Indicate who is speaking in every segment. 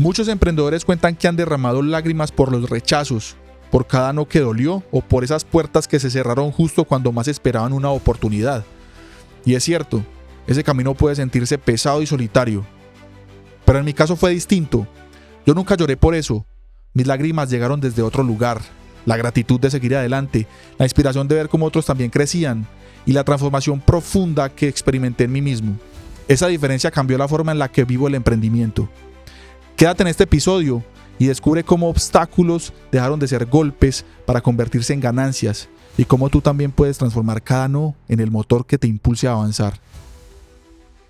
Speaker 1: Muchos emprendedores cuentan que han derramado lágrimas por los rechazos, por cada no que dolió o por esas puertas que se cerraron justo cuando más esperaban una oportunidad. Y es cierto, ese camino puede sentirse pesado y solitario. Pero en mi caso fue distinto. Yo nunca lloré por eso. Mis lágrimas llegaron desde otro lugar. La gratitud de seguir adelante, la inspiración de ver cómo otros también crecían y la transformación profunda que experimenté en mí mismo. Esa diferencia cambió la forma en la que vivo el emprendimiento. Quédate en este episodio y descubre cómo obstáculos dejaron de ser golpes para convertirse en ganancias y cómo tú también puedes transformar cada no en el motor que te impulse a avanzar.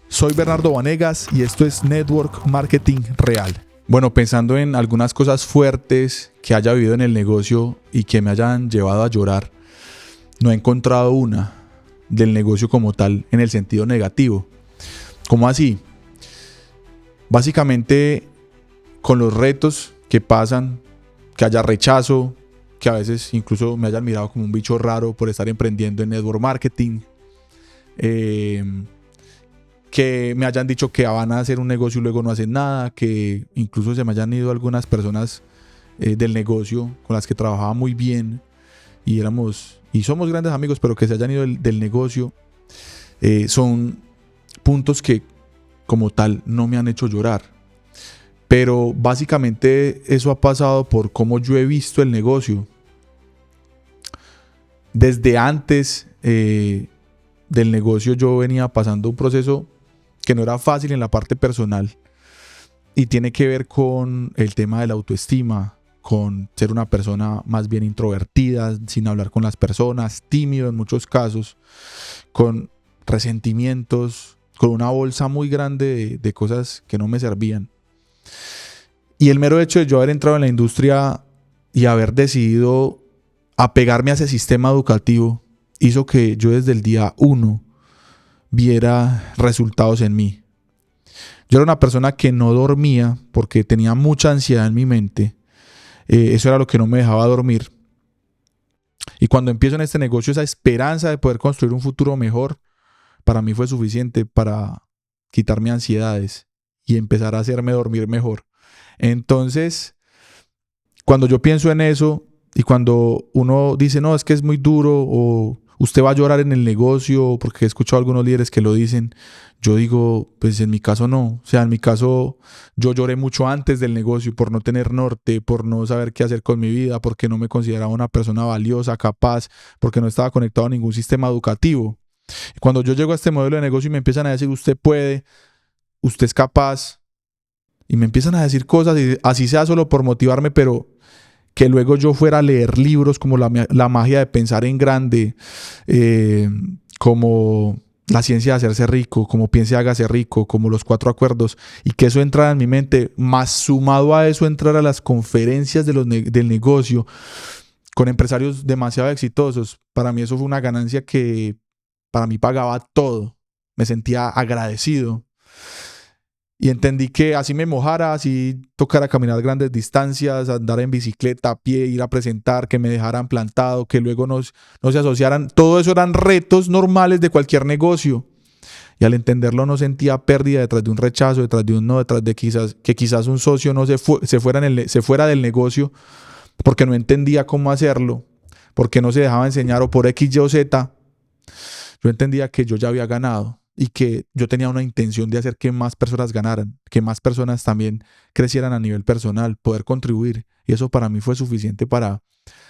Speaker 1: Soy Bernardo Vanegas y esto es Network Marketing Real. Bueno, pensando en algunas cosas fuertes que haya vivido en el negocio y que me hayan llevado a llorar, no he encontrado una del negocio como tal en el sentido negativo. ¿Cómo así? Básicamente con los retos que pasan, que haya rechazo, que a veces incluso me hayan mirado como un bicho raro por estar emprendiendo en network marketing, que me hayan dicho que van a hacer un negocio y luego no hacen nada, que incluso se me hayan ido algunas personas del negocio con las que trabajaba muy bien y somos grandes amigos, pero que se hayan ido del negocio, son puntos que como tal no me han hecho llorar. Pero básicamente eso ha pasado por cómo yo he visto el negocio. Desde antes del negocio yo venía pasando un proceso que no era fácil en la parte personal y tiene que ver con el tema de la autoestima, con ser una persona más bien introvertida, sin hablar con las personas, tímido en muchos casos, con resentimientos, con una bolsa muy grande de cosas que no me servían. Y el mero hecho de yo haber entrado en la industria y haber decidido apegarme a ese sistema educativo hizo que yo desde el día 1 viera resultados en mí. Yo era una persona que no dormía porque tenía mucha ansiedad en mi mente. Eso era lo que no me dejaba dormir. Y cuando empiezo en este negocio, esa esperanza de poder construir un futuro mejor, para mí fue suficiente para quitarme ansiedades y empezar a hacerme dormir mejor. Entonces, cuando yo pienso en eso y cuando uno dice, no, es que es muy duro o usted va a llorar en el negocio, porque he escuchado a algunos líderes que lo dicen, yo digo, pues en mi caso no. O sea, en mi caso yo lloré mucho antes del negocio por no tener norte, por no saber qué hacer con mi vida, porque no me consideraba una persona valiosa, capaz, porque no estaba conectado a ningún sistema educativo. Cuando yo llego a este modelo de negocio y me empiezan a decir, usted puede, usted es capaz, y me empiezan a decir cosas, y así sea solo por motivarme, pero que luego yo fuera a leer libros como la magia de pensar en grande, como la ciencia de hacerse rico, como piense hágase rico, como los 4 acuerdos, y que eso entrara en mi mente, más sumado a eso entrar a las conferencias del negocio con empresarios demasiado exitosos. Para mí eso fue una ganancia que para mí pagaba todo. Me sentía agradecido. Y entendí que así me mojara, así tocara caminar grandes distancias, andar en bicicleta, a pie, ir a presentar, que me dejaran plantado, que luego no se asociaran. Todo eso eran retos normales de cualquier negocio. Y al entenderlo no sentía pérdida detrás de un rechazo, detrás de un no, detrás de quizás un socio no se fuera del negocio porque no entendía cómo hacerlo, porque no se dejaba enseñar o por X, Y o Z. Yo entendía que yo ya había ganado y que yo tenía una intención de hacer que más personas ganaran, que más personas también crecieran a nivel personal, poder contribuir. Y eso para mí fue suficiente para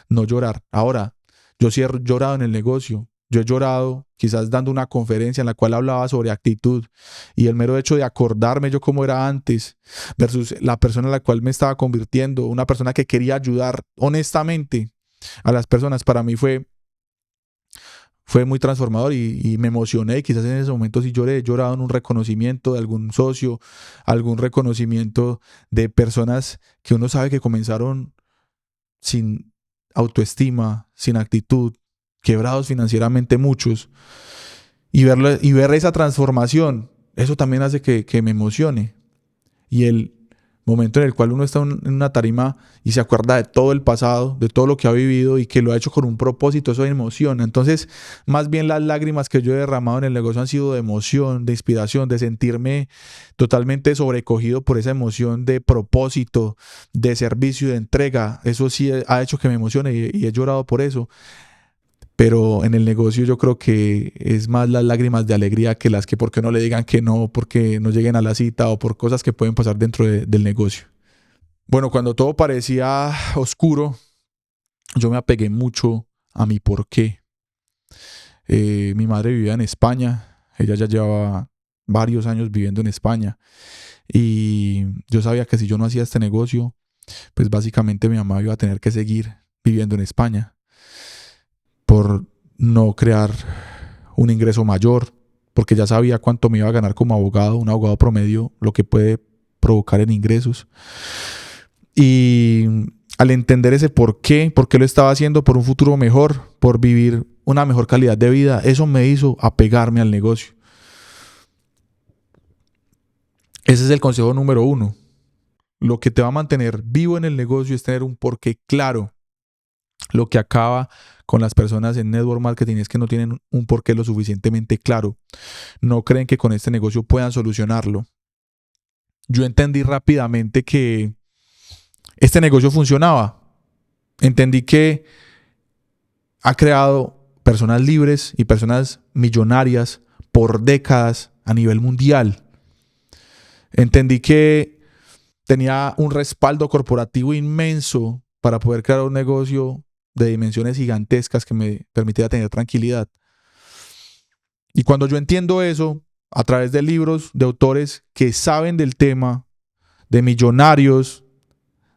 Speaker 1: no llorar. Ahora, yo sí he llorado en el negocio. Yo he llorado quizás dando una conferencia en la cual hablaba sobre actitud y el mero hecho de acordarme yo cómo era antes versus la persona en la cual me estaba convirtiendo, una persona que quería ayudar honestamente a las personas, para mí fue muy transformador y me emocioné. Y quizás en ese momento sí lloré. He llorado en un reconocimiento de algún socio, algún reconocimiento de personas que uno sabe que comenzaron sin autoestima, sin actitud, quebrados financieramente muchos, y ver esa transformación, eso también hace que me emocione. Y el Momento en el cual uno está en una tarima y se acuerda de todo el pasado, de todo lo que ha vivido y que lo ha hecho con un propósito, eso emociona. Entonces, más bien las lágrimas que yo he derramado en el negocio han sido de emoción, de inspiración, de sentirme totalmente sobrecogido por esa emoción de propósito, de servicio, de entrega. Eso sí ha hecho que me emocione y he llorado por eso. Pero en el negocio yo creo que es más las lágrimas de alegría que las que porque no le digan que no, porque no lleguen a la cita o por cosas que pueden pasar dentro del negocio. Bueno, cuando todo parecía oscuro, yo me apegué mucho a mi porqué. Mi madre vivía en España, ella ya llevaba varios años viviendo en España y yo sabía que si yo no hacía este negocio, pues básicamente mi mamá iba a tener que seguir viviendo en España por no crear un ingreso mayor, porque ya sabía cuánto me iba a ganar como abogado, un abogado promedio, lo que puede provocar en ingresos. Y al entender ese por qué lo estaba haciendo, por un futuro mejor, por vivir una mejor calidad de vida, eso me hizo apegarme al negocio. Ese es el consejo número 1. Lo que te va a mantener vivo en el negocio es tener un porqué claro. Lo que acaba con las personas en network marketing es que no tienen un porqué lo suficientemente claro. No creen que con este negocio puedan solucionarlo. Yo entendí rápidamente que este negocio funcionaba. Entendí que ha creado personas libres y personas millonarias por décadas a nivel mundial. Entendí que tenía un respaldo corporativo inmenso para poder crear un negocio de dimensiones gigantescas que me permitiera tener tranquilidad. Y cuando yo entiendo eso, a través de libros de autores que saben del tema, de millonarios,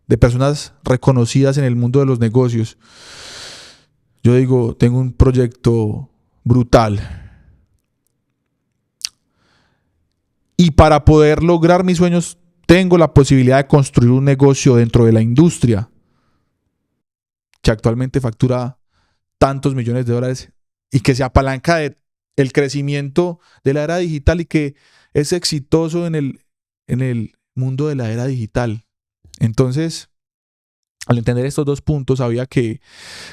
Speaker 1: de personas reconocidas en el mundo de los negocios, yo digo, tengo un proyecto brutal. Y para poder lograr mis sueños, tengo la posibilidad de construir un negocio dentro de la industria que actualmente factura tantos millones de dólares y que se apalanca de el crecimiento de la era digital y que es exitoso en el mundo de la era digital. Entonces, al entender estos dos puntos, sabía que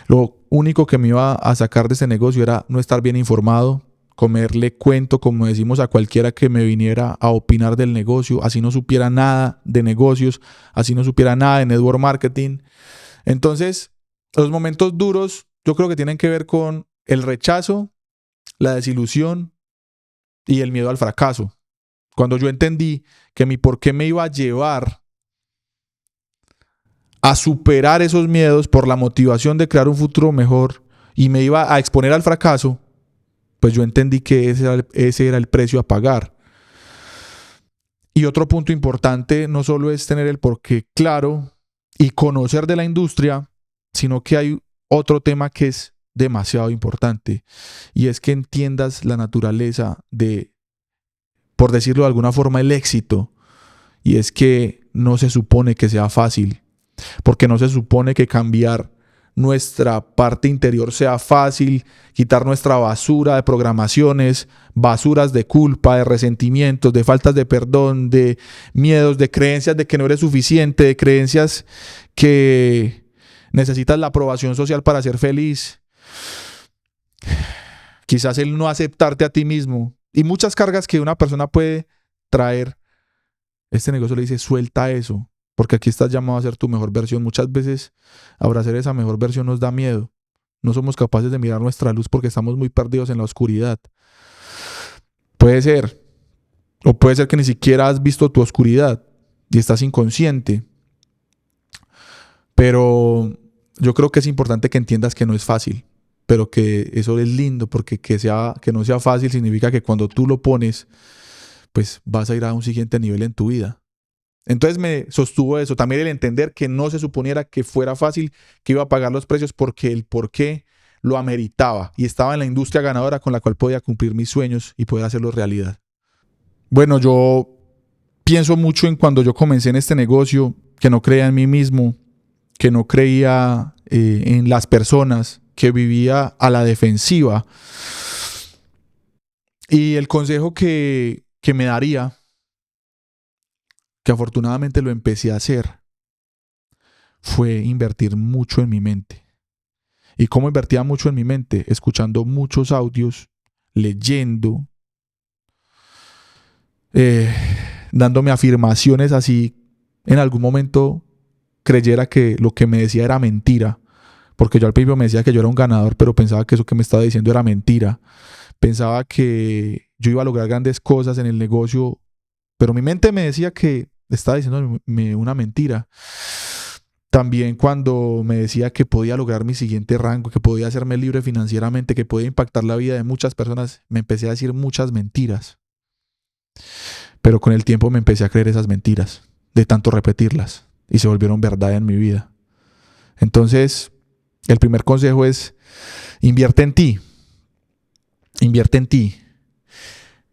Speaker 1: lo único que me iba a sacar de este negocio era no estar bien informado, comerle cuento, como decimos, a cualquiera que me viniera a opinar del negocio, así no supiera nada de negocios, así no supiera nada de network marketing. Entonces, los momentos duros yo creo que tienen que ver con el rechazo, la desilusión y el miedo al fracaso. Cuando yo entendí que mi por qué me iba a llevar a superar esos miedos por la motivación de crear un futuro mejor y me iba a exponer al fracaso, pues yo entendí que ese era el precio a pagar. Y otro punto importante no solo es tener el porqué claro y conocer de la industria, sino que hay otro tema que es demasiado importante y es que entiendas la naturaleza de, por decirlo de alguna forma, el éxito. Y es que no se supone que sea fácil, porque no se supone que cambiar nuestra parte interior sea fácil, quitar nuestra basura de programaciones, basuras de culpa, de resentimientos, de faltas de perdón, de miedos, de creencias de que no eres suficiente, de creencias que necesitas la aprobación social para ser feliz. Quizás el no aceptarte a ti mismo y muchas cargas que una persona puede traer. Este negocio le dice, suelta eso, porque aquí estás llamado a ser tu mejor versión. Muchas veces abrazar esa mejor versión nos da miedo. No somos capaces de mirar nuestra luz porque estamos muy perdidos en la oscuridad. Puede ser, o puede ser que ni siquiera has visto tu oscuridad y estás inconsciente. Pero yo creo que es importante que entiendas que no es fácil, pero que eso es lindo porque que no sea fácil significa que cuando tú lo pones, pues vas a ir a un siguiente nivel en tu vida. Entonces me sostuvo eso, también el entender que no se suponiera que fuera fácil, que iba a pagar los precios porque el porqué lo ameritaba y estaba en la industria ganadora con la cual podía cumplir mis sueños y poder hacerlos realidad. Bueno, yo pienso mucho en cuando yo comencé en este negocio, que no creía en mí mismo, que no creía en las personas, que vivía a la defensiva. Y el consejo que me daría que afortunadamente lo empecé a hacer, fue invertir mucho en mi mente. ¿Y cómo invertía mucho en mi mente? Escuchando muchos audios, leyendo, dándome afirmaciones así. En algún momento creyera que lo que me decía era mentira, porque yo al principio me decía que yo era un ganador, pero pensaba que eso que me estaba diciendo era mentira. Pensaba que yo iba a lograr grandes cosas en el negocio, pero mi mente me decía que estaba diciéndome una mentira. También cuando me decía que podía lograr mi siguiente rango, que podía hacerme libre financieramente, que podía impactar la vida de muchas personas, me empecé a decir muchas mentiras. Pero con el tiempo me empecé a creer esas mentiras, de tanto repetirlas, y se volvieron verdad en mi vida. Entonces, el primer consejo es: invierte en ti. Invierte en ti.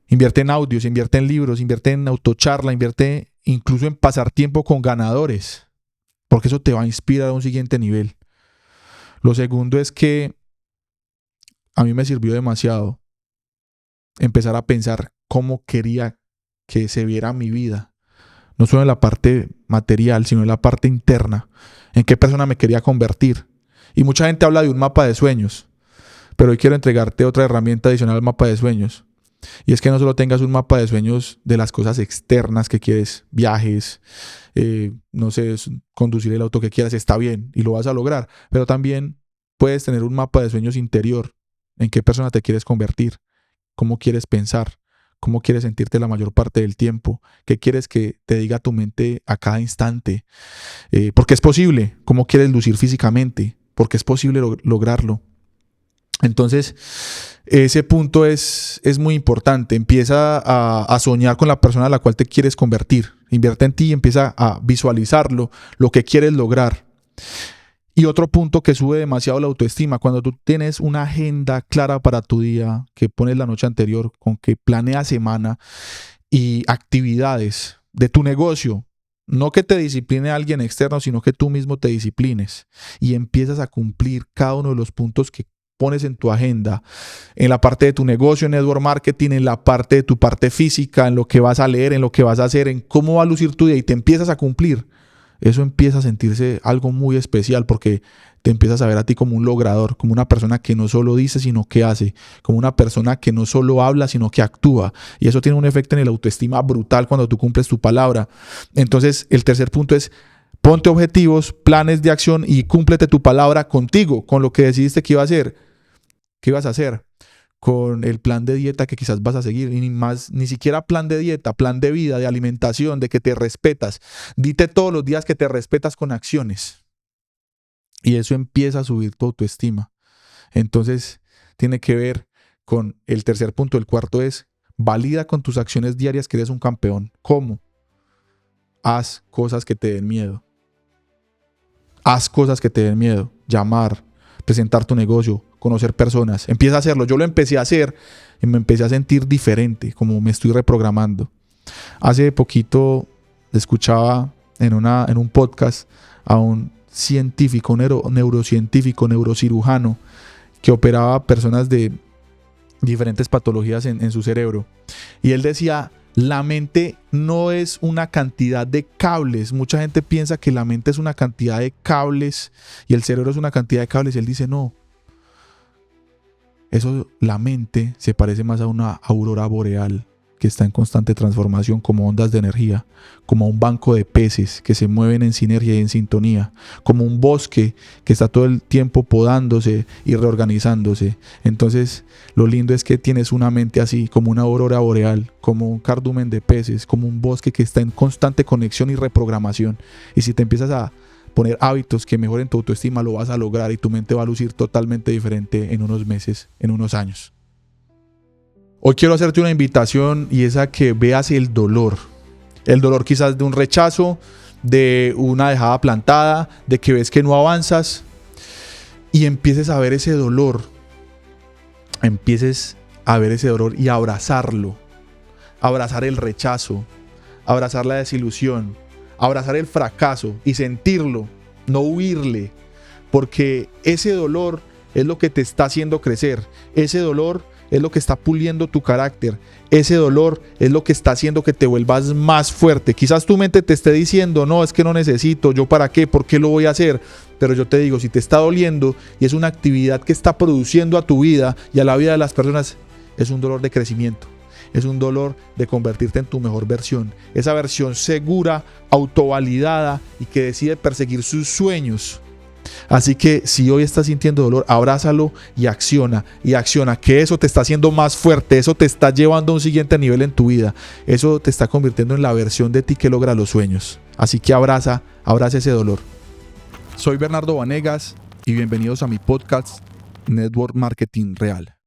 Speaker 1: Invierte en audios, invierte en libros, invierte en autocharla, invierte incluso en pasar tiempo con ganadores, porque eso te va a inspirar a un siguiente nivel. Lo segundo es que a mí me sirvió demasiado empezar a pensar cómo quería que se viera mi vida. No solo en la parte material, sino en la parte interna. En qué persona me quería convertir. Y mucha gente habla de un mapa de sueños, pero hoy quiero entregarte otra herramienta adicional al mapa de sueños. Y es que no solo tengas un mapa de sueños de las cosas externas que quieres, viajes, no sé, conducir el auto que quieras, está bien y lo vas a lograr, pero también puedes tener un mapa de sueños interior, en qué persona te quieres convertir, cómo quieres pensar, cómo quieres sentirte la mayor parte del tiempo, qué quieres que te diga tu mente a cada instante, porque es posible, cómo quieres lucir físicamente, porque es posible lograrlo. Entonces, ese punto es muy importante. Empieza a soñar con la persona a la cual te quieres convertir. Invierte en ti y empieza a visualizarlo, lo que quieres lograr. Y otro punto que sube demasiado la autoestima, cuando tú tienes una agenda clara para tu día, que pones la noche anterior, con que planeas semana y actividades de tu negocio. No que te discipline alguien externo, sino que tú mismo te disciplines y empiezas a cumplir cada uno de los puntos que pones en tu agenda, en la parte de tu negocio, en network marketing, en la parte de tu parte física, en lo que vas a leer, en lo que vas a hacer, en cómo va a lucir tu día, y te empiezas a cumplir. Eso empieza a sentirse algo muy especial, porque te empiezas a ver a ti como un logrador, como una persona que no solo dice, sino que hace, como una persona que no solo habla, sino que actúa. Y eso tiene un efecto en el autoestima brutal cuando tú cumples tu palabra. Entonces, el tercer punto es: ponte objetivos, planes de acción y cúmplete tu palabra contigo, con lo que decidiste que iba a hacer. ¿Qué ibas a hacer? Con el plan de dieta que quizás vas a seguir, y ni siquiera plan de dieta, plan de vida, de alimentación, de que te respetas. Dite todos los días que te respetas con acciones. Y eso empieza a subir tu autoestima. Entonces, tiene que ver con el tercer punto. El cuarto es: valida con tus acciones diarias que eres un campeón. ¿Cómo? Haz cosas que te den miedo. Haz cosas que te den miedo. Llamar, presentar tu negocio, conocer personas. Empieza a hacerlo. Yo lo empecé a hacer y me empecé a sentir diferente, como me estoy reprogramando. Hace poquito escuchaba en un podcast a un científico, neurocientífico, neurocirujano, que operaba personas de diferentes patologías en su cerebro. Y él decía: la mente no es una cantidad de cables. Mucha gente piensa que la mente es una cantidad de cables y el cerebro es una cantidad de cables. Y él dice: no. La mente se parece más a una aurora boreal que está en constante transformación, como ondas de energía, como un banco de peces que se mueven en sinergia y en sintonía, como un bosque que está todo el tiempo podándose y reorganizándose. Entonces, lo lindo es que tienes una mente así, como una aurora boreal, como un cardumen de peces, como un bosque que está en constante conexión y reprogramación. Y si te empiezas a poner hábitos que mejoren tu autoestima, lo vas a lograr y tu mente va a lucir totalmente diferente en unos meses, en unos años. Hoy quiero hacerte una invitación, y es a que veas el dolor. El dolor quizás de un rechazo, de una dejada plantada, de que ves que no avanzas, y empieces a ver ese dolor. Empieces a ver ese dolor y a abrazarlo. Abrazar el rechazo, abrazar la desilusión, abrazar el fracaso y sentirlo, no huirle, porque ese dolor es lo que te está haciendo crecer. Ese dolor es lo que está puliendo tu carácter. Ese dolor es lo que está haciendo que te vuelvas más fuerte. Quizás tu mente te esté diciendo, no, es que no necesito, ¿yo para qué? ¿Por qué lo voy a hacer? Pero yo te digo, si te está doliendo y es una actividad que está produciendo a tu vida y a la vida de las personas, es un dolor de crecimiento. Es un dolor de convertirte en tu mejor versión. Esa versión segura, autovalidada y que decide perseguir sus sueños. Así que si hoy estás sintiendo dolor, abrázalo y acciona, que eso te está haciendo más fuerte, eso te está llevando a un siguiente nivel en tu vida, eso te está convirtiendo en la versión de ti que logra los sueños. Así que abraza ese dolor. Soy Bernardo Vanegas y bienvenidos a mi podcast Network Marketing Real.